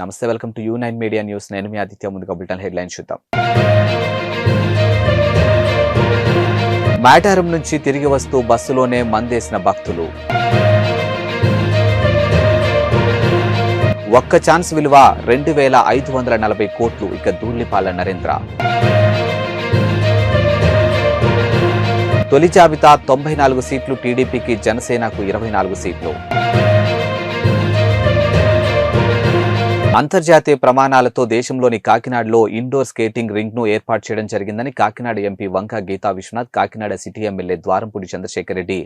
నమస్తే, welcome to U9 media news. నేను మీ ఆదిత్య. ముందుగా బులెటిన్ హెడ్లైన్స్ చూద్దాం. మేడారం నుంచి తిరిగి వస్తూ బస్సులోనే మందేసిన భక్తులు. ఒక్క ఛాన్స్ విలువ 2,540 కోట్లు. ఇక ధూళిపాల నరేంద్ర. తొలి జాబితా 94 సీట్లు టీడీపీకి, జనసేనకు 24 సీట్లు. అంతర్జాతీయ ప్రమాణాలతో దేశంలోని కాకినాడలో ఇండోర్ స్కేటింగ్ రింగ్ ను ఏర్పాటు చేయడం జరిగిందని Kakinada MP Vanga Geetha Viswanath, Kakinada city MLA Dwarampudi Chandrasekhar Reddy,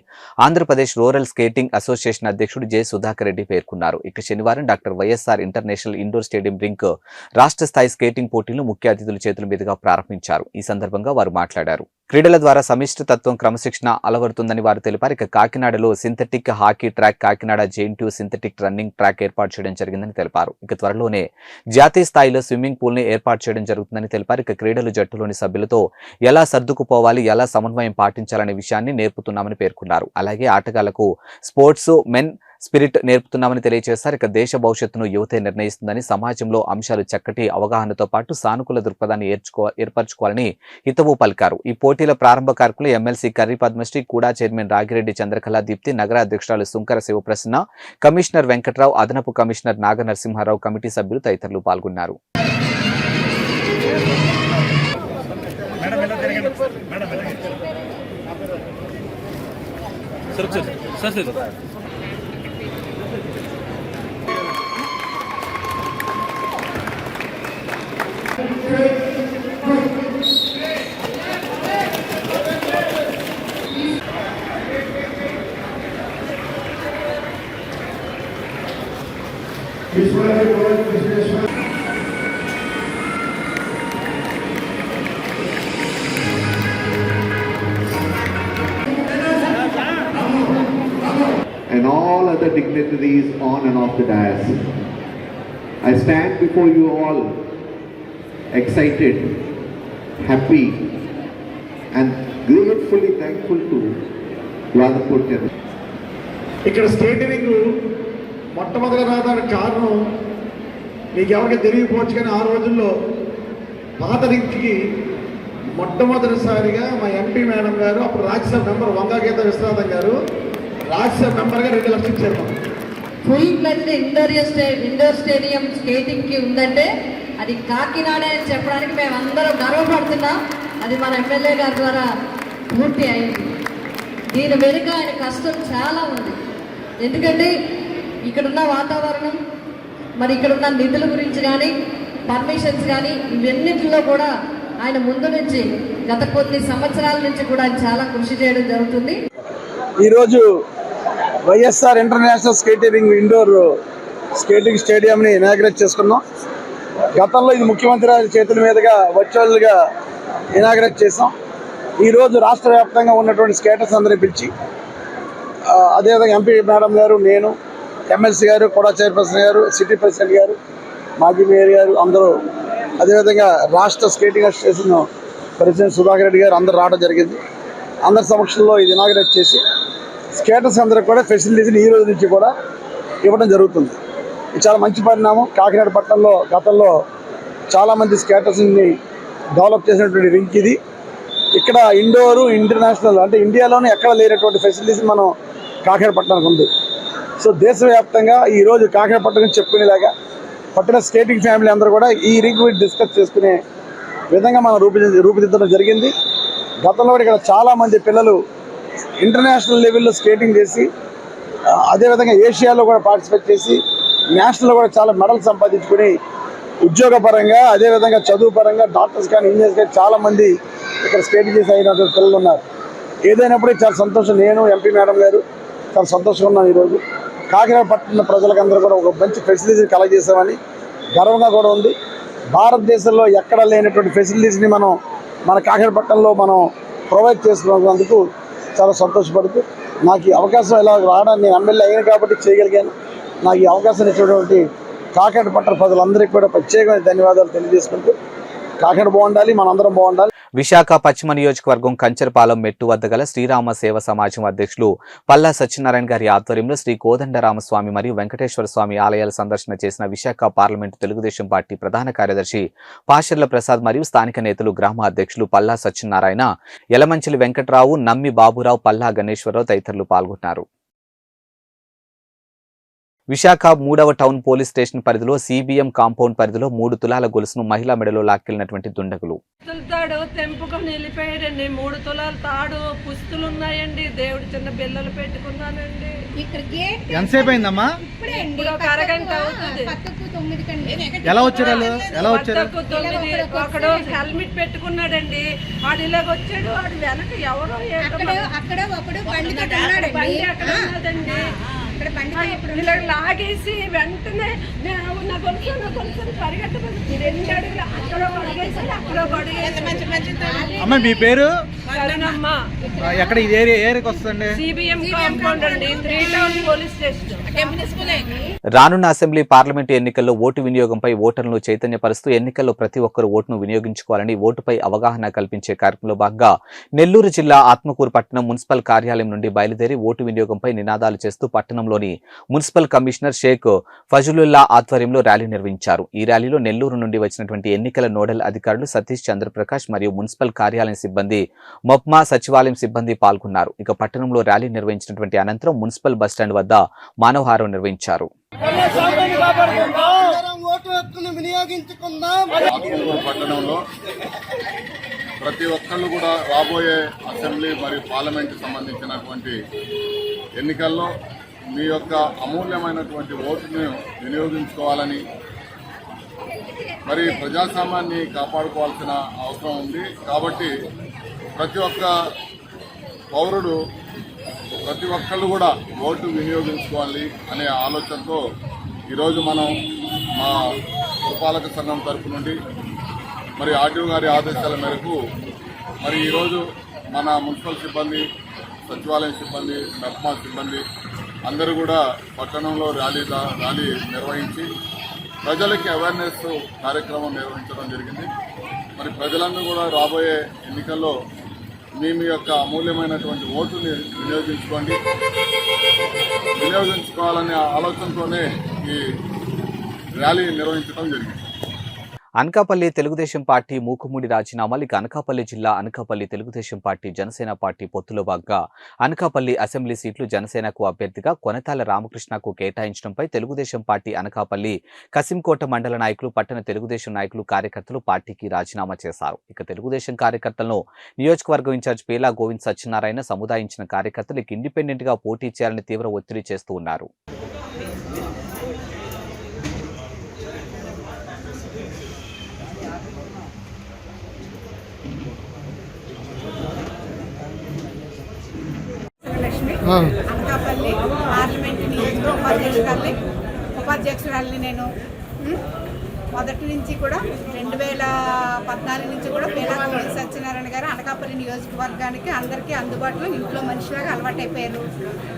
Andhra Pradesh rural skating association అధ్యక్షుడు జె సుధాకర్ రెడ్డి పేర్కొన్నారు. ఇక శనివారం doctor YSR international indoor stadium ring రాష్ట్ర స్థాయి స్కేటింగ్ పోటీలను ముఖ్య అతిథుల చేతుల మీదుగా ప్రారంభించారు. ఈ సందర్భంగా వారు మాట్లాడారు. క్రీడల ద్వారా సమిష్టితత్వం, క్రమశిక్షణ అలవడుతుందని వారు తెలిపారు. ఇక కాకినాడలో synthetic hockey track, Kakinada JNTU synthetic running track ఏర్పాటు చేయడం జరిగిందని తెలిపారు. ఇక త్వరలోనే జాతీయ స్థాయిలో స్విమ్మింగ్ పూల్ ని ఏర్పాటు చేయడం జరుగుతుందని తెలిపారు. ఇక క్రీడలు జట్టులోని సభ్యులతో ఎలా సర్దుకుపోవాలి, ఎలా సమన్వయం పాటించాలనే విషయాన్ని నేర్పుతున్నామని పేర్కొన్నారు. అలాగే ఆటగాళ్లకు స్పోర్ట్స్ మెన్ స్పిరిట్ నేర్పుతున్నామని తెలియజేశారు. ఇక దేశ భవిష్యత్తును యువతే నిర్ణయిస్తుందని, సమాజంలో అంశాలు చక్కటి అవగాహనతో పాటు సానుకూల దృక్పథాన్ని ఏర్పరచుకోవాలని హితవు పలికారు. ఈ పోటీల ప్రారంభ కార్యక్రమంలో ఎమ్మెల్సీ కర్రి పద్మశ్రీ, కూడా చైర్మన్ రాగిరెడ్డి చంద్రకళ దీప్తి, నగర అధ్యక్షురాలు సుంకర శివప్రసన్న, కమిషనర్ వెంకట్రావు, అదనపు కమిషనర్ నాగ నరసింహారావు, కమిటీ సభ్యులు తదితరులు పాల్గొన్నారు. And all other dignitaries on and off the dais. I stand before you all excited, happy and gratefully thankful to Radhapur Channel. ఇక్కడ స్కేటింగ్ మొట్టమొదటి రావడానికి కారణం మీకు ఎవరికి తెలియకపోవచ్చు, కానీ ఆ రోజుల్లో పాత రింగ్కి మొట్టమొదటిసారిగా మా ఎంపీ మేడం గారు, అప్పుడు రాజ్యసభ మెంబర్ వంగా గీతా విశ్వనాథన్ గారు రాజ్యసభ మెంబర్గా 2 లక్షలు ఇచ్చారు. ఫుల్ ఫ్లెడ్జ్డ్ ఇండోర్ స్టేడియం స్కేటింగ్కి ఉందంటే అది కాకినాడ అని చెప్పడానికి మేము అందరం గర్వపడుతున్నాం. అది మన ఎమ్మెల్యే గారి ద్వారా పూర్తి అయింది. దీని వెనుక ఆయన కష్టం చాలా ఉంది. ఎందుకంటే ఇక్కడున్న వాతావరణం, మరి ఇక్కడున్న నిధుల గురించి కానీ, పర్మిషన్స్ కానీ, ఇవన్నింటిలో కూడా ఆయన ముందు నుంచి గత కొన్ని సంవత్సరాల నుంచి కూడా ఆయన చాలా కృషి చేయడం జరుగుతుంది. ఈరోజు YSR international skating indoor skating స్టేడియంని ఇనాగ్రేట్ చేసుకున్నాం. గతంలో ఇది ముఖ్యమంత్రి చేతుల మీదుగా వర్చువల్గా ఇనాగ్రేట్ చేసాం. ఈరోజు రాష్ట్ర వ్యాప్తంగా ఉన్నటువంటి స్కేటర్స్ అందరినీ పిలిచి, అదేవిధంగా ఎంపీ మేడం గారు, నేను, ఎమ్మెల్సీ గారు, కూడా చైర్పర్సన్ గారు, సిటీ ప్రెసిడెంట్ గారు, మాజీ మేయర్ గారు అందరూ, అదేవిధంగా రాష్ట్ర skating association president Sudhakar Reddy గారు అందరూ రావడం జరిగింది. అందరి సమక్షంలో ఇది ఇనాగ్రేట్ చేసి స్కేటర్స్ అందరికి కూడా ఫెసిలిటీస్ని ఈ రోజు నుంచి కూడా ఇవ్వడం జరుగుతుంది. ఇది చాలా మంచి పరిణామం. కాకినాడ పట్టణంలో గతంలో చాలామంది స్కేటర్స్ని డెవలప్ చేసినటువంటి రింక్ ఇది. ఇక్కడ ఇండోరు ఇంటర్నేషనల్ అంటే ఇండియాలోనే ఎక్కడ లేనటువంటి ఫెసిలిటీస్ మనం కాకినాడ పట్టణానికి ఉంది. సో దేశవ్యాప్తంగా ఈరోజు కాకినాడ పట్టణం చెప్పుకునేలాగా పట్టణ స్కేటింగ్ ఫ్యామిలీ అందరూ కూడా ఈ రింగ్ గురించి డిస్కస్ చేసుకునే విధంగా మనం రూపుదిద్దడం జరిగింది. గతంలో కూడా ఇక్కడ చాలామంది పిల్లలు ఇంటర్నేషనల్ లెవెల్లో స్కేటింగ్ చేసి, అదేవిధంగా ఏషియాలో కూడా పార్టిసిపేట్ చేసి, నేషనల్లో కూడా చాలా మెడల్ సంపాదించుకుని ఉద్యోగపరంగా, అదేవిధంగా చదువు పరంగా డాక్టర్స్ కానీ, ఇంజనీర్స్ కానీ చాలామంది ఇక్కడ స్కేటింగ్ చేసి అయినటువంటి పిల్లలు ఉన్నారు. ఏదైనప్పుడు చాలా సంతోషం. నేను, ఎంపీ మేడం గారు చాలా సంతోషంగా ఉన్నాను. ఈరోజు కాకినాడ పట్టణ ప్రజలకందరూ కూడా ఒక మంచి ఫెసిలిటీస్ కలగజేసామని గర్వంగా కూడా ఉంది. భారతదేశంలో ఎక్కడ లేనటువంటి ఫెసిలిటీస్ని మనం మన కాకినాడ పట్టణంలో మనం ప్రొవైడ్ చేసుకున్నందుకు చాలా సంతోషపడుతూ, నాకు ఈ అవకాశం ఇలా రావడానికి నేను ఎమ్మెల్యే అయిన కాబట్టి చేయగలిగాను. నాకు ఈ అవకాశం ఇచ్చినటువంటి కాకినాడ పట్టణ ప్రజలందరికీ కూడా ప్రత్యేకమైన ధన్యవాదాలు తెలియజేసుకుంటూ, కాకినాడ బాగుండాలి, మనందరం బాగుండాలి. విశాఖ పశ్చిమ నియోజకవర్గం కంచరపాలెం మెట్టు వద్ద గల శ్రీరామ సేవ సమాజం అధ్యక్షులు పల్లా సత్యనారాయణ గారి ఆధ్వర్యంలో శ్రీ కోదండరామస్వామి మరియు వెంకటేశ్వర స్వామి ఆలయాల సందర్శన చేసిన విశాఖ పార్లమెంటు తెలుగుదేశం పార్టీ ప్రధాన కార్యదర్శి పాషర్ల ప్రసాద్ మరియు స్థానిక నేతలు గ్రామ అధ్యక్షులు పల్లా సత్యనారాయణ, యలమంచిలి వెంకట్రావు, నమ్మి బాబురావు, పల్లా గణేశ్వరరావు తదితరులు పాల్గొన్నారు. విశాఖ 3వ టౌన్ పోలీస్ స్టేషన్ పరిధిలో సిబిఎం కాంపౌండ్ పరిధిలో 3 తులాల గొలుసును మహిళా మెడలో లాక్కెళ్లినటువంటి దుండగులు. తాడు తెంపుకొని వెళ్ళిపోయాడండి. 3 తులాల తాడు పుస్తులు ఉన్నాయండి. దేవుడు చిన్న బిల్లలు పెట్టుకున్నానండి. ఎంతసేపు అయిందమ్మా? ఇప్పుడు ఒక అరగంట అవుతుంది. ఎలా వచ్చారు? ఒకడు హెల్మెట్ పెట్టుకున్నాడండి. వాడు ఇలాగ వచ్చాడు. వాడు వెనక ఎవరో అక్కడ ఒకడు బండి బండి అక్కడ ఉన్నదండి. ఇలా లాగేసి వెంటనే నా కొలుసు పరిగెట్టబడి 2 అడుగులు అక్కడ పడిగేసాడు, అక్కడ పడిగేసాడు. అమ్మ మీ పేరు? సరేనమ్మా. ఎక్కడ ఇది ఏరియాకి వస్తుందండి? సిబిఎం కాంపౌండ్ అండి, 3 టౌన్ పోలీస్ స్టేషన్. రానున్న అసెంబ్లీ పార్లమెంటు ఎన్నికల్లో ఓటు వినియోగంపై ఓటర్లను చైతన్యపరుస్తూ ఎన్నికల్లో ప్రతి ఒక్కరూ ఓటును వినియోగించుకోవాలని ఓటుపై అవగాహన కల్పించే కార్యక్రమంలో భాగంగా నెల్లూరు జిల్లా ఆత్మకూరు పట్టణం మున్సిపల్ కార్యాలయం నుండి బయలుదేరి ఓటు వినియోగంపై నినాదాలు చేస్తూ పట్టణంలోని మున్సిపల్ కమిషనర్ షేక్ ఫజలుల్లా ఆధ్వర్యంలో ర్యాలీ నిర్వహించారు. ఈ ర్యాలీలో నెల్లూరు నుండి వచ్చినటువంటి ఎన్నికల నోడల్ అధికారులు సతీష్ చంద్రప్రకాష్ మరియు మున్సిపల్ కార్యాలయం సిబ్బంది, మొప్మా సచివాలయం సిబ్బంది పాల్గొన్నారు. ఇక పట్టణంలో ర్యాలీ నిర్వహించినటువంటి అనంతరం మున్సిపల్ బస్టాండ్ వద్ద మానవహారం నిర్వహించారు. పట్టణంలో ప్రతి ఒక్కళ్ళు కూడా రాబోయే అసెంబ్లీ మరియు పార్లమెంట్ సంబంధించినటువంటి ఎన్నికల్లో మీ యొక్క అమూల్యమైనటువంటి ఓటును వినియోగించుకోవాలని, మరి ప్రజాస్వామ్యాన్ని కాపాడుకోవాల్సిన అవసరం ఉంది. కాబట్టి ప్రతి ఒక్క పౌరుడు, ప్రతి ఒక్కళ్ళు కూడా ఓటు వినియోగించుకోవాలి అనే ఆలోచనతో ఈరోజు మనం మా పురపాలక సంఘం తరపు నుండి మరి ఆర్టీఓ గారి ఆదేశాల మేరకు మరి ఈరోజు మన మున్సిపల్ సిబ్బంది, సచివాలయం సిబ్బంది, మెప్మా సిబ్బంది అందరూ కూడా పట్టణంలో ర్యాలీ నిర్వహించి ప్రజలకి అవేర్నెస్ కార్యక్రమం నిర్వహించడం జరిగింది. మరి ప్రజలందరూ కూడా రాబోయే ఎన్నికల్లో మీ యొక్క అమూల్యమైనటువంటి ఓటుని వినియోగించుకోవాలనే ఆలోచనతోనే ఈ ర్యాలీ నిర్వహించడం జరిగింది. అనకాపల్లి తెలుగుదేశం పార్టీ మూకుముడి రాజీనామాలు. ఇక అనకాపల్లి జిల్లా అనకాపల్లి తెలుగుదేశం పార్టీ జనసేన పార్టీ పొత్తులో భాగంగా అనకాపల్లి అసెంబ్లీ సీట్లు జనసేనకు అభ్యర్థిగా కొనతాల రామకృష్ణకు కేటాయించడంపై తెలుగుదేశం పార్టీ అనకాపల్లి కసింకోట మండల నాయకులు, పట్టణ తెలుగుదేశం నాయకులు, కార్యకర్తలు పార్టీకి రాజీనామా చేశారు. ఇక తెలుగుదేశం కార్యకర్తలను నియోజకవర్గం ఇన్ఛార్జ్ పేలా గోవింద్ సత్యనారాయణ సముదాయించిన కార్యకర్తలు ఇండిపెండెంట్ గా పోటీ చేయాలని తీవ్ర ఒత్తిడి చేస్తూ ఉన్నారు. అనకాపల్లి పార్లమెంట్ నియోజకవర్గ ఉపాధ్యక్షురాలని నేను మొదటి నుంచి కూడా 2014 నుంచి కూడా పేలా గోవింద్ సత్యనారాయణ గారు అనకాపల్లి నియోజకవర్గానికి అందరికీ అందుబాటులో ఇంట్లో మనిషిలాగా అలవాటైపోయారు.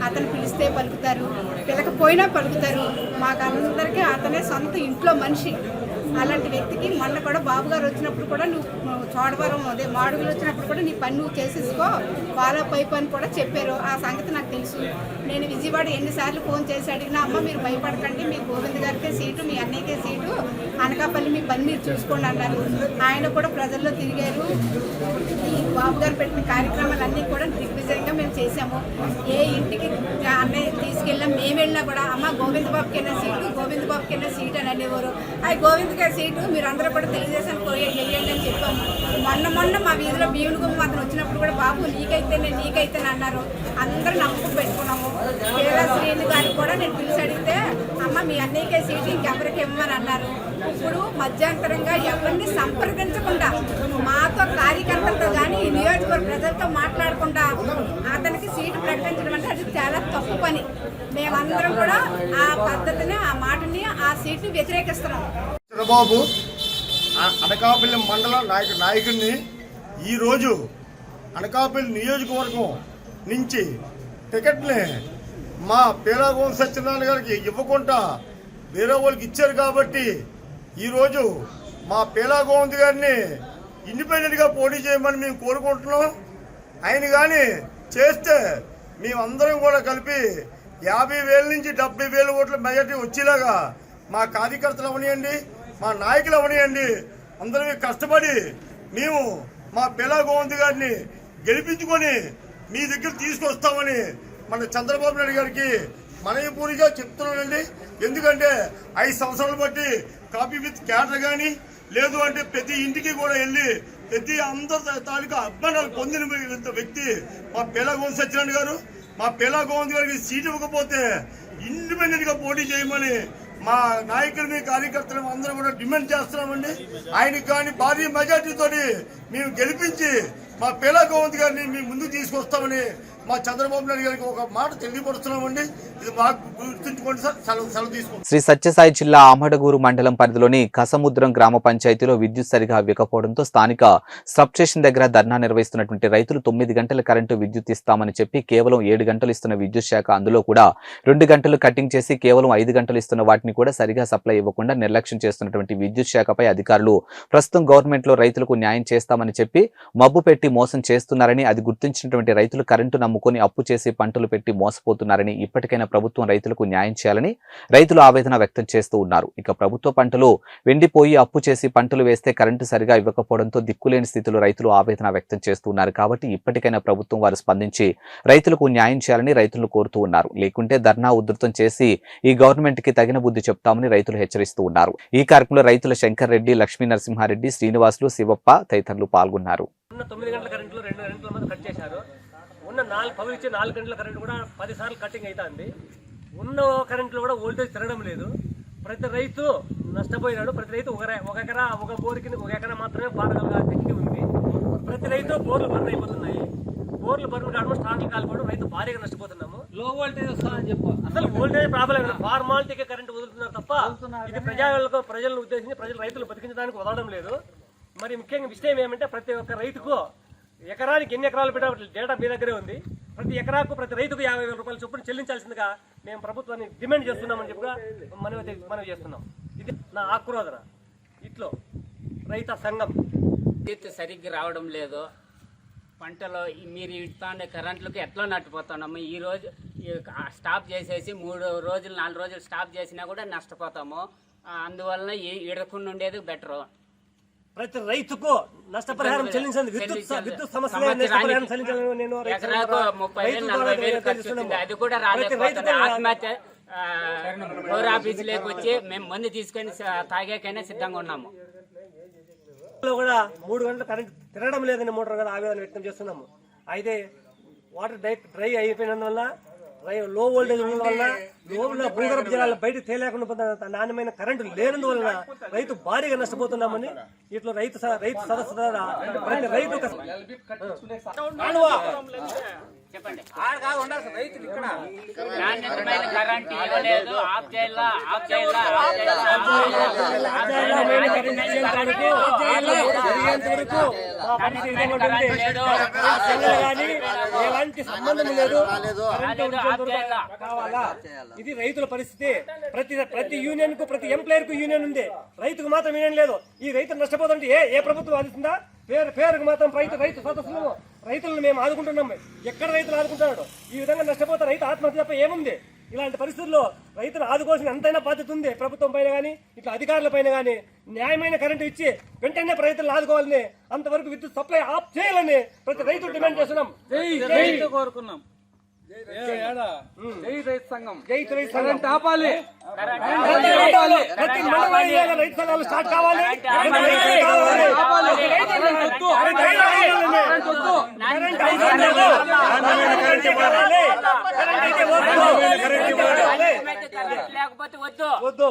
అతను పిలిస్తే పలుకుతారు, పిలకపోయినా పలుకుతారు. మాకందరికీ అతనే సొంత ఇంట్లో మనిషి. అలాంటి వ్యక్తికి మొన్న కూడా బాబు గారు వచ్చినప్పుడు కూడా నువ్వు చోడవరం అదే మాడుగులు వచ్చినప్పుడు కూడా నీ పని నువ్వు చేసేసుకో, ఫాలో పైపు అని కూడా చెప్పారు. ఆ సంగతి నాకు తెలుసు. నేను విజయవాడ ఎన్నిసార్లు ఫోన్ చేసి అడిగినా, అమ్మ మీరు భయపడకండి, మీ గోవింద్ గారికే సీటు, మీ అన్నయ్యకే సీటు, అనకాపల్లి మీ పని మీరు చూసుకోండి అన్నారు. ఆయన కూడా ప్రజల్లో తిరిగారు. ఈ బాబు గారు పెట్టిన కార్యక్రమాలన్నీ కూడా దిగ్విజయంగా మేము చేసాము. ఏ ఇంటికి అన్నయ్య తీసుకెళ్ళాం, మేము వెళ్ళినా కూడా అమ్మ గోవింద్ బాబుకైనా సీటు, గోవింద్ బాబుకైనా సీటు అని అనేవారు. ఆ గోవింద్ గారి సీటు మీరు అందరూ కూడా తెలుగుదేశానికి వెళ్ళండి అని చెప్పాము. మొన్న మా వీధిలో భీమునిగుమ్మ అతను వచ్చినప్పుడు కూడా బాబు నీకైతే అన్నారు. అందరూ నమ్మకం పెట్టుకున్నాము. పేరా శ్రీని గారికి కూడా నేను పిలిచి అడిగితే అమ్మ మీ అన్నయ్యకే సీటు ఇంకెవరికి ఇవ్వమని అన్నారు. ఇప్పుడు మధ్యంతరంగా ఎవరిని సంప్రదించకుండా మాతో కార్యకర్తలతో కానీ ఈ నియోజకవర్గ ప్రజలతో మాట్లాడకుండా అతనికి సీటు ప్రకటించడం అంటే అది చాలా తప్పు పని. మేమందరం కూడా ఆ పద్ధతిని, ఆ మాటని, ఆ సీట్ని వ్యతిరేకిస్తున్నాం. చంద్రబాబు అనకాపల్లి మండల నాయకుడిని ఈరోజు అనకాపల్లి నియోజకవర్గం నుంచి టికెట్ని మా పేలా గోవింద్ సత్యనారాయణ గారికి ఇవ్వకుండా వేరే వాళ్ళకి ఇచ్చారు. కాబట్టి ఈరోజు మా పేలా గోవింద్ గారిని ఇండిపెండెంట్గా పోటీ చేయమని మేము కోరుకుంటున్నాం. ఆయన కానీ చేస్తే మేమందరం కూడా కలిపి 50,000 నుంచి 70,000 ఓట్ల మెజార్టీ వచ్చేలాగా మా కార్యకర్తలు అవనియండి, మా నాయకులు అవనియండి, అందరం కష్టపడి మేము మా పిల్ల గోవింద్ గారిని గెలిపించుకొని మీ దగ్గర తీసుకొస్తామని మన చంద్రబాబు నాయుడు గారికి మనయపూరిగా చెప్తున్నానండి. ఎందుకంటే 5 సంవత్సరాలు బట్టి కాపీ విత్ క్యాటర్ కానీ లేదు అంటే ప్రతి ఇంటికి కూడా వెళ్ళి ప్రతి అందరి తాలూకా అభిమానాలు పొందిన వ్యక్తి మా పిల్ల గోవింద్ సత్యనారాయణ గారు. మా పిల్ల గోవింద్ గారికి సీట్ ఇవ్వకపోతే ఇండిపెండెంట్గా పోటీ చేయమని మా నాయకులని కార్యకర్తలు అందరూ కూడా డిమాండ్ చేస్తున్నామండి. ఆయనకి కానీ భారీ మెజార్టీతో మేము గెలిపించి మా పిల్ల గోవింద్ గారిని మీ ముందుకు తీసుకొస్తామని మా చంద్రబాబు నాయుడు గారికి ఒక మాట తెలియపరుస్తున్నామండి. ఇది బాగా గుర్తుంచుకోండి సార్. సెలవు తీసుకోండి. శ్రీ సత్యసాయి జిల్లా ఆమడగూరు మండలం పరిధిలోని కసముద్రం గ్రామ పంచాయతీలో విద్యుత్ సరిగా ఇవ్వకపోవడంతో స్థానిక సబ్స్టేషన్ దగ్గర ధర్నా నిర్వహిస్తున్నటువంటి రైతులు 9 గంటల కరెంటు విద్యుత్ ఇస్తామని చెప్పి కేవలం 7 గంటలు ఇస్తున్న విద్యుత్ శాఖ అందులో కూడా 2 గంటలు కటింగ్ చేసి కేవలం 5 గంటలు ఇస్తున్న వాటిని కూడా సరిగా సప్లై ఇవ్వకుండా నిర్లక్ష్యం చేస్తున్నటువంటి విద్యుత్ శాఖపై అధికారులు ప్రస్తుతం గవర్నమెంట్ లో రైతులకు న్యాయం చేస్తామని చెప్పి మబ్బు పెట్టి మోసం చేస్తున్నారని, అది గుర్తించినటువంటి రైతులు కరెంటు నమ్ముకొని అప్పు చేసి పంటలు పెట్టి మోసపోతున్నారని, ఇప్పటికైనా ప్రభుత్వం రైతులకు న్యాయం చేయాలని రైతులు ఆవేదన వ్యక్తం చేస్తూ ఉన్నారు. ఇక ప్రభుత్వ పంటలు వెండిపోయి అప్పు చేసి పంటలు వేస్తే కరెంటు సరిగా ఇవ్వకపోవడంతో దిక్కులేని స్థితిలో రైతులు ఆవేదన వ్యక్తం చేస్తున్నారు. కాబట్టి ఇప్పటికైనా ప్రభుత్వం వారు స్పందించి రైతులకు న్యాయం చేయాలని రైతులు కోరుతూ ఉన్నారు. లేకుంటే ధర్నా ఉధృతం చేసి ఈ గవర్నమెంట్ కి తగిన బుద్ధి చెప్తామని రైతులు హెచ్చరిస్తూ ఉన్నారు. ఈ కార్యక్రమంలో రైతుల శంకర్ రెడ్డి, లక్ష్మీ నరసింహారెడ్డి, శ్రీనివాసులు, శివప్ప తదితరులు పాల్గొన్నారు. 9 గంటల కరెంట్లో 2 గంటల మంది కట్ చేశారు. ఉన్న 4 గంటల కరెంటు కూడా 10 సార్లు కటింగ్ అవుతుంది. ఉన్న కరెంట్లో కూడా వోల్టేజ్ తిరగడం లేదు. ప్రతి రైతు నష్టపోయినాడు. ప్రతి రైతు ఒక ఎకరా ఒక బోరు కింద 1 ఎకరా మాత్రమే పారగలగా శక్తి ఉంది. ప్రతి రైతు బోర్లు బర్న్ అయిపోతున్నాయి. బోర్లు బర్న్ కావడం, స్టార్ట్లు కాలిపోవడం, రైతు భారీగా నష్టపోతున్నాము. లో వోల్టేజ్ వస్తుందని చెప్పు అసలు వోల్టేజ్ ప్రాబ్లం లేదు. ఫార్మాలిటీకే కరెంటు వదులుతున్నారు తప్ప ఇది ప్రజలను ఉద్దేశించి రైతులు బతికించడానికి వదలడం లేదు. మరి ముఖ్యంగా విషయం ఏమంటే ప్రతి ఒక్క రైతుకు ఎకరానికి ఎన్ని ఎకరాలు పెట్టే డేటా మీ దగ్గరే ఉంది. ప్రతి ఎకరాకు ప్రతి రైతుకు 50,000 రూపాయలు చొప్పున చెల్లించాల్సిందిగా మేము ప్రభుత్వాన్ని డిమాండ్ చేస్తున్నామని చెప్పి మనం చేస్తున్నాం. ఇది నా ఆక్రోధన. ఇట్లో రైత సంఘం విద్యుత్ సరిగ్గా రావడం లేదు. పంటలో మీరు ఇస్తానే కరెంట్లకు ఎట్లా నట్టుపోతున్నాము. ఈరోజు స్టాప్ చేసేసి 3 రోజులు 4 రోజులు స్టాప్ చేసినా కూడా నష్టపోతాము. అందువలన ఇడకుండా ఉండేది బెటరు. ప్రతి రైతుకు నష్టపరిహారం చెల్లించండి. విద్యుత్ సమస్య ఎకరాకు 30,000-40,000 ఖర్చు వస్తుంది. అది కూడా రాలేకపోతుంది. ఆత్మహత్య ఫ్లోర్ ఆఫీసులోకి వచ్చి మేము మందు తీసుకొని తాగాకైనా సిద్ధంగా ఉన్నాము. కూడా 3 గంటల కరెంట్ తిరగడం లేదని మోటార్ కదా ఆవేదన వ్యక్తం చేస్తున్నాము. అయితే వాటర్ డ్రై అయిపోయినందువల్ల లో వోల్టేజ్ ఉండడం వల్ల లోపల భూగర్భ జలాలు బయటకు తేలేకుండా నాణ్యమైన కరెంటు లేనందువలన రైతు భారీగా నష్టపోతున్నామని ఇట్లా రైతు సదస్సు ద్వారా ప్రతి రైతు చెప్పండి. నాణ్యతమైన కరెంట్ ఇవ్వలేదు. ఆఫ్ చేయాలా ఎలాంటి సంబంధం లేదు. కావాలా? ఇది రైతుల పరిస్థితి. ప్రతి యూనియన్ కు ప్రతి ఎంప్లాయర్ కు యూనియన్ ఉంది. రైతుకు మాత్రం యూనియన్ లేదు. ఈ రైతు నష్టపోతుంటే ఏ ప్రభుత్వం ఆదుతుందా? పేరుకు మాత్రం రైతు సదస్సులు రైతులను మేము ఆదుకుంటున్నాము. ఎక్కడ రైతులు ఆదుకుంటున్నాడు? ఈ విధంగా నష్టపోతే రైతు ఆత్మహత్య తప్ప ఏముంది? ఇలాంటి పరిస్థితుల్లో రైతులు ఆదుకోవాల్సిన ఎంతైనా బాధ్యత ఉంది ప్రభుత్వం పైన కానీ ఇట్లా అధికారుల పైన కానీ. న్యాయమైన కరెంటు ఇచ్చి వెంటనే రైతులను ఆదుకోవాలని, అంతవరకు విద్యుత్ సప్లై ఆఫ్ చేయాలని ప్రతి రైతు డిమాండ్ చేస్తున్నాం. కోరుకున్నాం. జై రైతు సంఘం. కరెంట్ ఆపాలి. ప్రతి రైతు సంఘాలు స్టార్ట్ కావాలి. లేకపోతే వద్దు.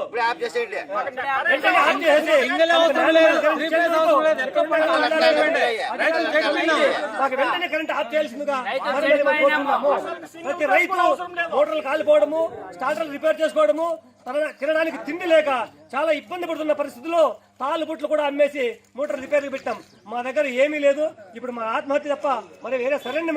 మాకు వెంటనే కరెంట్ ఆఫ్ చేయాల్సిందిగా ప్రతి రైతు మోటార్లు కాలిపోవడము, స్టార్టర్లు రిపేర్ చేసుకోవడము, తినడానికి తిండి లేక చాలా ఇబ్బంది పడుతున్న పరిస్థితుల్లో తాళ్ళుబుట్లు కూడా అమ్మేసి మోటార్ రిపేర్లు పెట్టాం. మా దగ్గర ఏమీ లేదు. ఇప్పుడు మా ఆత్మహత్య తప్ప మరి వేరే సరైన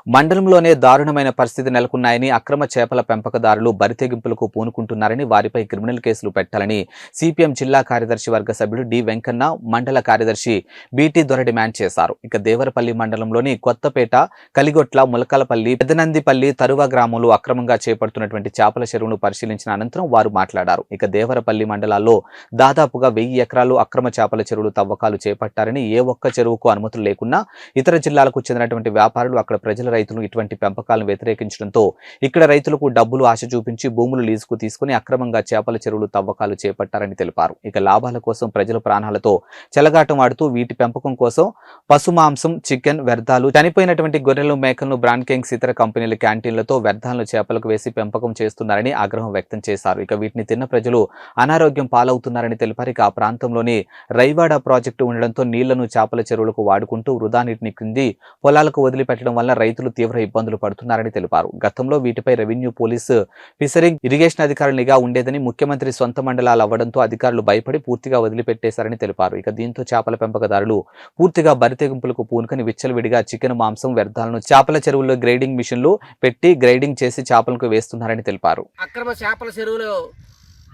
మండలంలోనే దారుణమైన పరిస్థితి నెలకొన్నాయని, అక్రమ చేపల పెంపకదారులు బరితెగింపులకు పూనుకుంటున్నారని, వారిపై క్రిమినల్ కేసులు పెట్టాలని సిపిఎం జిల్లా కార్యదర్శి వర్గ సభ్యుడు డి వెంకన్న, మండల కార్యదర్శి బిటి దొర డిమాండ్ చేశారు. ఇక దేవరపల్లి మండలంలోని కొత్తపేట, కలిగొట్ల, ములకలపల్లి, పెదనందిపల్లి, తరువ గ్రామంలో అక్రమంగా చేపడుతున్నటువంటి చేపల చెరువును పరిశీలించిన అనంతరం వారు మాట్లాడారు. ఇక దేవరపల్లి మండలాల్లో దాదాపుగా 1000 ఎకరాలు అక్రమ చేపల చెరువులు తవ్వకాలు చేపట్టారని, ఏ ఒక్క చెరువుకు అనుమతులు లేకున్నా ఇతర జిల్లాలకు చెందినటువంటి వ్యాపారులు, అక్కడ ప్రజల రైతులు ఇటువంటి పెంపకాలను వ్యతిరేకించడంతో ఇక్కడ రైతులకు డబ్బులు ఆశ చూపించి భూములు లీజుకు తీసుకుని అక్రమంగా చేపల చెరువులు తవ్వకాలు చేపట్టారని తెలిపారు. ఇక లాభాల కోసం ప్రజల ప్రాణాలతో చెలగాటం ఆడుతూ వీటి పెంపకం కోసం పశు మాంసం, చికెన్ వ్యర్థాలు, చనిపోయినటువంటి గొర్రెలు, మేకలను బ్రాండ్ కింగ్స్ ఇతర కంపెనీల క్యాంటీన్లతో వ్యర్థాలను చేపలకు వేసి పెంపకం చేస్తున్నారని ఆగ్రహం వ్యక్తం చేశారు. ఇక వీటిని తిన్న ప్రజలు అనారోగ్యం పాలవుతున్నారని తెలిపారు. ఇక ఆ ప్రాంతంలోని రైవాడ ప్రాజెక్టు ఉండడంతో నీళ్లను చేపల చెరువులకు వాడుకుంటూ వృధా నీటిని కింది పొలాలకు వదిలిపెట్టడం వల్ల రైతులు తీవ్ర ఇబ్బందులు పడుతున్నారని తెలిపారు. గతంలో వీటిపై రెవెన్యూ, పోలీసు, ఫిషరింగ్, ఇరిగేషన్ అధికారులు నిఘా ఉండేదని, ముఖ్యమంత్రి సొంత మండలాలు అవ్వడంతో అధికారులు భయపడి పూర్తిగా వదిలిపెట్టేశారని తెలిపారు. ఇక దీంతో చేపల పెంపకదారులు పూర్తిగా బరితెగింపులకు పూనుకొని విచ్చలవిడిగా చికెన్, మాంసం వ్యర్థాలను చేపల చెరువుల్లో గ్రేడింగ్ మిషన్లు పెట్టి గ్రేడింగ్ చేసి చేపలకు వేస్తున్నారని తెలిపారు. అక్రమ చేపల చెరువులు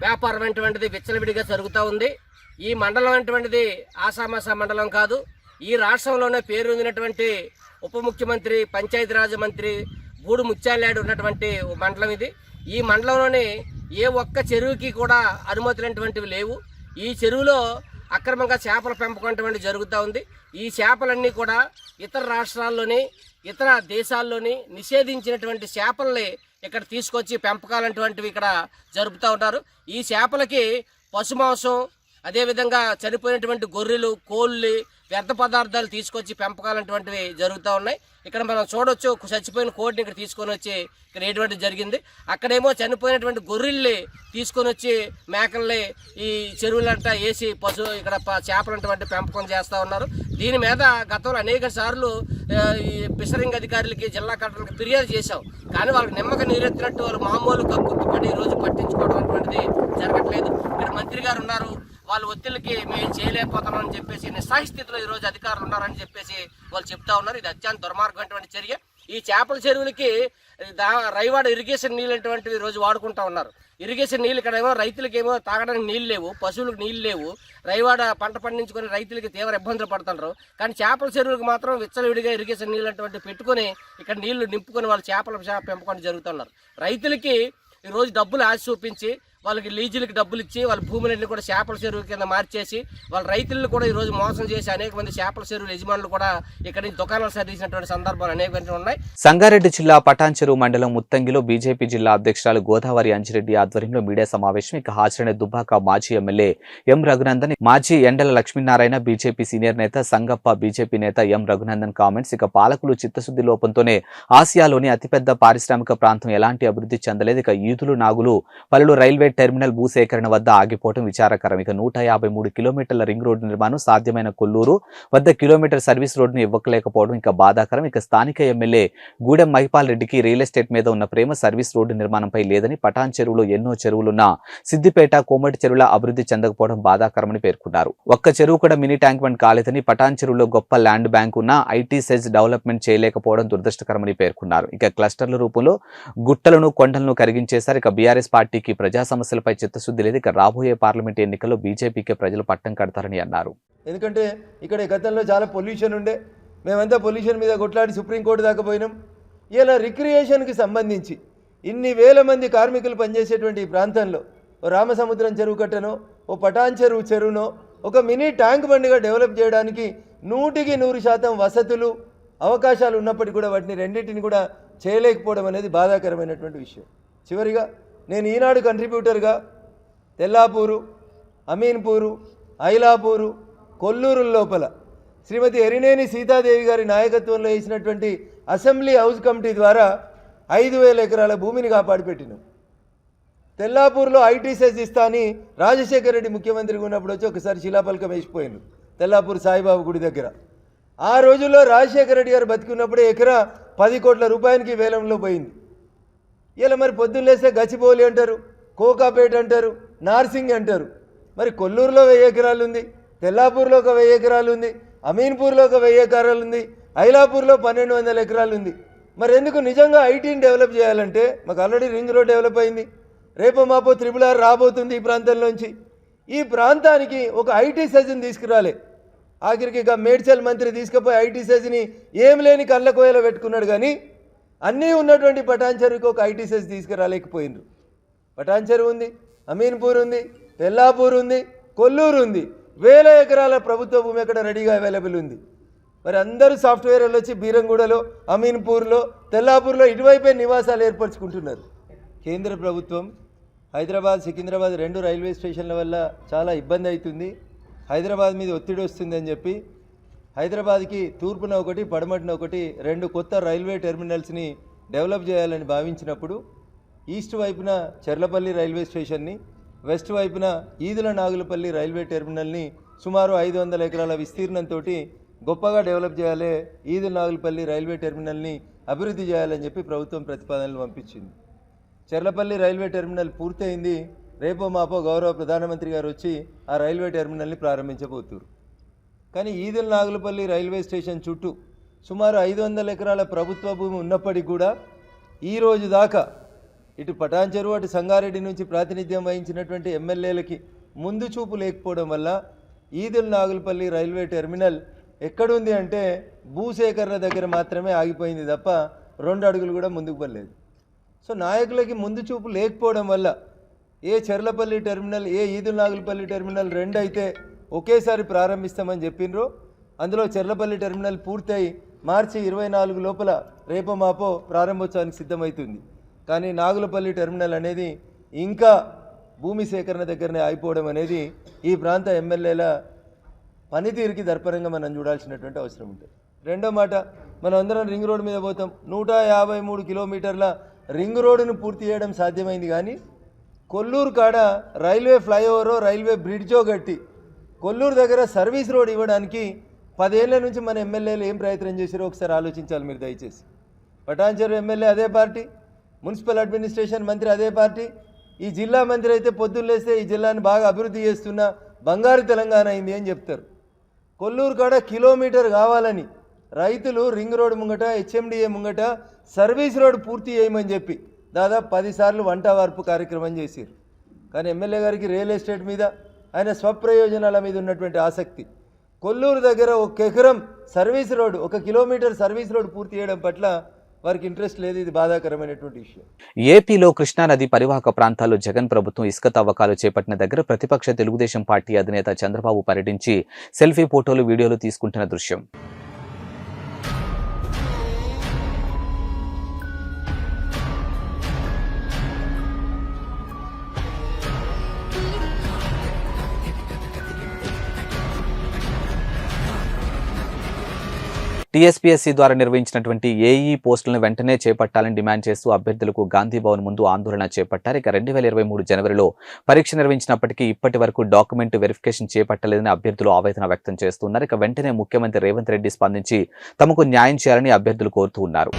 వ్యాపారం అటువంటిది విచ్చలవిడిగా జరుగుతూ ఉంది. ఈ మండలం అటువంటిది ఆసామాసా మండలం కాదు. ఈ రాష్ట్రంలోనే పేరొందినటువంటి ఉప ముఖ్యమంత్రి, పంచాయతీరాజ్ మంత్రి గూడు ముత్యాలనాయుడు ఉన్నటువంటి మండలం ఇది. ఈ మండలంలోని ఏ ఒక్క చెరువుకి కూడా అనుమతులైనటువంటివి లేవు. ఈ చెరువులో అక్రమంగా చేపల పెంపకం అటువంటి జరుగుతూ ఉంది. ఈ చేపలన్నీ కూడా ఇతర రాష్ట్రాల్లోని, ఇతర దేశాల్లోని నిషేధించినటువంటి చేపల్ని ఇక్కడ తీసుకొచ్చి పెంపకాలంటువంటివి ఇక్కడ జరుపుతూ ఉంటారు. ఈ చేపలకి పశుమాంసం, అదేవిధంగా చనిపోయినటువంటి గొర్రెలు, కోళ్ళు, వ్యర్థ పదార్థాలు తీసుకొచ్చి పెంపకాలంటువంటివి జరుగుతూ ఉన్నాయి. ఇక్కడ మనం చూడొచ్చు, చచ్చిపోయిన కోడిని ఇక్కడ తీసుకొని వచ్చి ఇక్కడ ఎటువంటి జరిగింది. అక్కడేమో చనిపోయినటువంటి గొర్రెల్ని తీసుకొని వచ్చి మేకల్ని ఈ చెరువులంతా వేసి ఇక్కడ చేపలంటువంటి పెంపకం చేస్తూ ఉన్నారు. దీని మీద గతంలో అనేక సార్లు ఈ ఫిషరింగ్ అధికారులకి, జిల్లా కలెక్టర్లకి ఫిర్యాదు చేశాం. కానీ వాళ్ళకి నిమ్మక నీరెత్తినట్టు వాళ్ళు మామూలు కక్కుర్తిపడి ఈరోజు పట్టించుకోవడం అటువంటిది జరగట్లేదు. ఇక్కడ మంత్రి గారు ఉన్నారు, వాళ్ళ ఒత్తిడికి మేము చేయలేకపోతున్నామని చెప్పేసి నిస్సాహిస్థితిలో ఈరోజు అధికారులు ఉన్నారని చెప్పేసి వాళ్ళు చెప్తా ఉన్నారు. ఇది అత్యంత దుర్మార్గమైనటువంటి చర్య. ఈ చేపల చెరువులకి రైవాడ ఇరిగేషన్ నీళ్ళు అటువంటివి రోజు వాడుకుంటా ఉన్నారు. ఇరిగేషన్ నీళ్ళు ఇక్కడేమో రైతులకేమో తాగడానికి నీళ్ళు లేవు, పశువులకు నీళ్ళు లేవు. రైవాడ పంట పండించుకొని రైతులకి తీవ్ర ఇబ్బందులు పడుతున్నారు. కానీ చేపల చెరువులకు మాత్రం విచ్చలవిడిగా ఇరిగేషన్ నీళ్ళు అటువంటి పెట్టుకొని ఇక్కడ నీళ్లు నింపుకొని వాళ్ళు చేపల పెంపకం జరుగుతున్నారు. రైతులకి ఈరోజు డబ్బులు ఆశ చూపించి వాళ్ళకి లీజులకి డబ్బులు ఇచ్చి వాళ్ళ భూములన్నీ కూడా చేపల చెరువు కింద మార్చేసి వాళ్ళ రైతులను కూడా ఈరోజు మోసం చేసి అనేక మంది చేపల చెరువుల యజమానులు కూడా ఇక్కడ నుంచి దుకాణాలు సరిచేసినటువంటి సందర్భాలు అనేక ఉన్నాయి. సంగారెడ్డి జిల్లా పటాన్చెరు మండలం ముత్తంగిలో బీజేపీ జిల్లా అధ్యక్షురాలు గోదావరి అంజిరెడ్డి ఆధ్వర్యంలో మీడియా సమావేశం. ఇక హాజరైన దుబ్బాక మాజీ ఎమ్మెల్యే ఎం రఘునందన్, మాజీ ఎండల లక్ష్మీనారాయణ, బీజేపీ సీనియర్ నేత సంగప్ప, బీజేపీ నేత ఎం రఘునందన్ కామెంట్స్. ఇక పాలకులు చిత్తశుద్ధి లోపంతోనే ఆసియాలోని అతిపెద్ద పారిశ్రామిక ప్రాంతం ఎలాంటి అభివృద్ధి చెందలేదు. ఇక ఈదులు, నాగులు, పలుడు రైల్వే టెర్మినల్ భూసేకరణ వద్ద ఆగిపోవడం విచారకరం. ఇక 153 కిలోమీటర్ల రింగ్ రోడ్డు నిర్మాణం సాధ్యమైన కొల్లూరు వద్ద కిలోమీటర్ సర్వీస్ రోడ్డును ఇవ్వలేకపోవడం ఇంకా బాధాకరం. ఇక స్థానిక ఎమ్మెల్యే గూడెం మహిపాల్ రెడ్డికి రియల్ ఎస్టేట్ మీద ఉన్న ప్రేమ సర్వీస్ రోడ్డు నిర్మాణంపై లేదని, పటాన్ చెరువులో ఎన్నో చెరువులున్న సిద్దిపేట, కోమటి చెరువుల అభివృద్ధి చెందకపోవడం బాధాకరమని పేర్కొన్నారు. ఒక్క చెరువు కూడా మినీ ట్యాంక్ బండ్ కాలేదని, పటాన్ చెరువులో గొప్ప ల్యాండ్ బ్యాంక్ ఉన్న ఐటీ సెజ్ డెవలప్మెంట్ చేయలేకపోవడం దురదృష్టకరమని పేర్కొన్నారు. ఇక క్లస్టర్ల రూపంలో గుట్టలను, కొండలను కరిగించేశారు. ఇక బీఆర్ఎస్ పార్టీకి ప్రజా సమస్యలపై చిత్తశుద్ధి లేదు. ఇక రాబోయే పార్లమెంట్ ఎన్నికల్లో బీజేపీకి ప్రజలు పట్టం కడతారని అన్నారు. ఎందుకంటే ఇక్కడ గతంలో చాలా పొల్యూషన్ ఉండే, మేమంతా పొల్యూషన్ మీద కొట్లాడి సుప్రీంకోర్టు దాకా పోయినాం. ఇలా రిక్రియేషన్కి సంబంధించి ఇన్ని వేల మంది కార్మికులు పనిచేసేటువంటి ఈ ప్రాంతంలో ఓ రామసముద్రం చెరువు కట్టనో, ఓ పటాన్ చెరువునో ఒక మినీ ట్యాంక్ బండిగా డెవలప్ చేయడానికి 100% వసతులు, అవకాశాలు ఉన్నప్పటికీ కూడా వాటిని రెండింటిని కూడా చేయలేకపోవడం అనేది బాధాకరమైనటువంటి విషయం. చివరిగా నేను ఈనాడు కంట్రిబ్యూటర్గా తెల్లాపూరు, అమీన్పూరు, ఐలాపూరు, కొల్లూరు లోపల శ్రీమతి ఎరినేని సీతాదేవి గారి నాయకత్వంలో వేసినటువంటి అసెంబ్లీ హౌస్ కమిటీ ద్వారా 5,000 ఎకరాల భూమిని కాపాడి పెట్టినాం. తెల్లాపూర్లో ఐటీ సెజ్ ఇస్తా అని రాజశేఖర రెడ్డి ముఖ్యమంత్రిగా ఉన్నప్పుడు వచ్చి ఒకసారి శిలాపలకం వేసిపోయిండు తెల్లాపూర్ సాయిబాబు గుడి దగ్గర. ఆ రోజుల్లో రాజశేఖర రెడ్డి గారు బతికున్నప్పుడే ఎకరా 10 కోట్ల రూపాయలకి వేలంలో పోయింది. ఇలా మరి పొద్దున్న లేస్తే గచ్చిబౌలి అంటారు, కోకాపేట అంటారు, నార్సింగ్ అంటారు. మరి కొల్లూరులో 1000 ఎకరాలు ఉంది, తెల్లాపూర్లో ఒక 1000 ఎకరాలు ఉంది, అమీన్పూర్లో ఒక 1000 ఎకరాలు ఉంది, ఐలాపూర్లో 1200 ఎకరాలు ఉంది. మరి ఎందుకు నిజంగా ఐటీని డెవలప్ చేయాలంటే మాకు ఆల్రెడీ రింగ్ రోడ్ డెవలప్ అయింది, రేపో మాపో RRR రాబోతుంది ఈ ప్రాంతంలోంచి. ఈ ప్రాంతానికి ఒక ఐటీ సెజ్ని తీసుకురాలే. ఆఖరికి ఇక మేడ్చల్ మంత్రి తీసుకుపోయి ఐటీ సెజ్ని ఏం లేని కళ్ళ కోయలో పెట్టుకున్నాడు, కానీ అన్నీ ఉన్నటువంటి పటాన్ చెరువుకి ఒక ఐటీ సెజ్ తీసుకురాలేకపోయినరు. పటాన్ చెరువు ఉంది, అమీన్పూర్ ఉంది, తెల్లాపూర్ ఉంది, కొల్లూరు ఉంది. 1000 ఎకరాల ప్రభుత్వ భూమి అక్కడ రెడీగా అవైలబుల్ ఉంది. మరి అందరూ సాఫ్ట్వేర్ వాళ్ళు వచ్చి బీరంగూడలో, అమీన్పూర్లో, తెల్లాపూర్లో ఇటువైపే నివాసాలు ఏర్పరచుకుంటున్నారు. కేంద్ర ప్రభుత్వం హైదరాబాద్, సికింద్రాబాద్ 2 రైల్వే స్టేషన్ల వల్ల చాలా ఇబ్బంది అవుతుంది, హైదరాబాద్ మీద ఒత్తిడి వస్తుందని చెప్పి హైదరాబాద్కి తూర్పున ఒకటి, పడమటిన ఒకటి 2 కొత్త రైల్వే టెర్మినల్స్ని డెవలప్ చేయాలని భావించినప్పుడు ఈస్ట్ వైపున చెర్లపల్లి రైల్వే స్టేషన్ని, వెస్ట్ వైపున ఈదుల నాగులపల్లి రైల్వే టెర్మినల్ని సుమారు 500 ఎకరాల విస్తీర్ణంతో గొప్పగా డెవలప్ చేయాలి, ఈదుల నాగులపల్లి రైల్వే టెర్మినల్ని అభివృద్ధి చేయాలని చెప్పి ప్రభుత్వం ప్రతిపాదనలు పంపించింది. చెర్లపల్లి రైల్వే టెర్మినల్ పూర్తయింది, రేపో మాపో గౌరవ ప్రధానమంత్రి గారు వచ్చి ఆ రైల్వే టెర్మినల్ని ప్రారంభించబోతున్నారు. కానీ ఈదుల నాగులపల్లి రైల్వే స్టేషన్ చుట్టూ సుమారు 500 ఎకరాల ప్రభుత్వ భూమి ఉన్నప్పటికీ కూడా ఈ రోజు దాకా ఇటు పటాన్ చెరువు, అటు సంగారెడ్డి నుంచి ప్రాతినిధ్యం వహించినటువంటి ఎమ్మెల్యేలకి ముందు చూపు లేకపోవడం వల్ల ఈదుల నాగులపల్లి రైల్వే టెర్మినల్ ఎక్కడుంది అంటే భూసేకరణ దగ్గర మాత్రమే ఆగిపోయింది తప్ప 2 అడుగులు కూడా ముందుకు పడలేదు. సో నాయకులకి ముందు చూపు లేకపోవడం వల్ల ఏ చెర్లపల్లి టెర్మినల్, ఏ ఈదుల నాగులపల్లి టెర్మినల్ 2 అయితే ఒకేసారి ప్రారంభిస్తామని చెప్పినరో అందులో చెర్లపల్లి టెర్మినల్ పూర్తయి మార్చి 24 లోపల రేపో మాపో ప్రారంభోత్సవానికి సిద్ధమవుతుంది. కానీ నాగులపల్లి టెర్మినల్ అనేది ఇంకా భూమి సేకరణ దగ్గరనే ఆగిపోవడం అనేది ఈ ప్రాంత ఎమ్మెల్యేల పనితీరుకి దర్పణంగా మనం చూడాల్సినటువంటి అవసరం ఉంటుంది. రెండో మాట, మనం అందరం రింగ్ రోడ్ మీద పోతాం. 153 కిలోమీటర్ల రింగ్ రోడ్డును పూర్తి చేయడం సాధ్యమైంది, కానీ కొల్లూరు కాడ రైల్వే ఫ్లైఓవరో రైల్వే బ్రిడ్జో కట్టి కొల్లూరు దగ్గర సర్వీస్ రోడ్ ఇవ్వడానికి 10 ఏళ్ల నుంచి మన ఎమ్మెల్యేలు ఏం ప్రయత్నం చేశారో ఒకసారి ఆలోచించాలి మీరు దయచేసి. పటాన్ చెరువు ఎమ్మెల్యే అదే పార్టీ, మున్సిపల్ అడ్మినిస్ట్రేషన్ మంత్రి అదే పార్టీ, ఈ జిల్లా మంత్రి అయితే పొద్దున్నేస్తే ఈ జిల్లాని బాగా అభివృద్ధి చేస్తున్న బంగారు తెలంగాణ అయింది అని చెప్తారు. కొల్లూరు కాడ కిలోమీటర్ కావాలని రైతులు రింగ్ రోడ్ ముంగట, HMDA ముంగట సర్వీస్ రోడ్ పూర్తి చేయమని చెప్పి దాదాపు 10 సార్లు వంట వార్పు కార్యక్రమం చేశారు. కానీ ఎమ్మెల్యే గారికి రియల్ ఎస్టేట్ మీద, ఆయన స్వప్రయోజనాల మీద ఉన్నటువంటి ఆసక్తి, కొల్లూరు దగ్గర 1 ఎకరం service road, 1 kilometre service road పూర్తి చేయడం పట్ల వారికి ఇంట్రెస్ట్ లేదు. ఇది బాధాకరమైనటువంటి విషయం. ఏపీలో కృష్ణానది పరివాహక ప్రాంతాల్లో జగన్ ప్రభుత్వం ఇసుక తవ్వకాలు చేపట్టిన దగ్గర ప్రతిపక్ష తెలుగుదేశం పార్టీ అధినేత చంద్రబాబు పర్యటించి సెల్ఫీ ఫోటోలు, వీడియోలు తీసుకుంటున్న దృశ్యం. టీఎస్పీఎస్సీ ద్వారా నిర్వహించినటువంటి ఏఈ పోస్టులను వెంటనే చేపట్టాలని డిమాండ్ చేస్తూ అభ్యర్థులకు గాంధీ భవన్ ముందు ఆందోళన చేపట్టారు. ఇక 2023 జనవరిలో పరీక్ష నిర్వహించినప్పటికీ ఇప్పటి వరకు డాక్యుమెంట్ వెరిఫికేషన్ చేపట్టలేదని అభ్యర్థులు ఆవేదన వ్యక్తం చేస్తున్నారు. ఇక వెంటనే ముఖ్యమంత్రి రేవంత్ రెడ్డి స్పందించి తమకు న్యాయం చేయాలని అభ్యర్థులు కోరుతూ ఉన్నారు.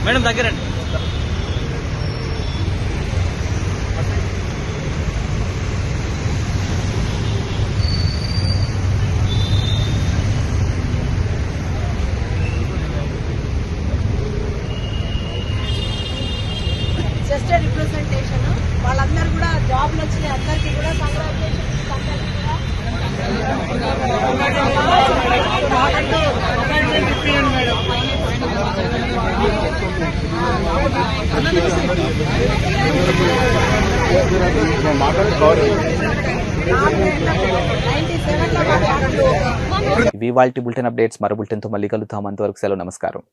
మేడం దగ్గరండి. జస్ట్ రిప్రజెంటేషన్, వాళ్ళందరూ కూడా జాబ్లు వచ్చినాయి, అందరికీ కూడా ఇవాల్టి బులెటిన్ అప్డేట్స్. మరో బులెటిన్తో మళ్ళీ కలుద్దాం. అంతవరకు సెలవు, నమస్కారం.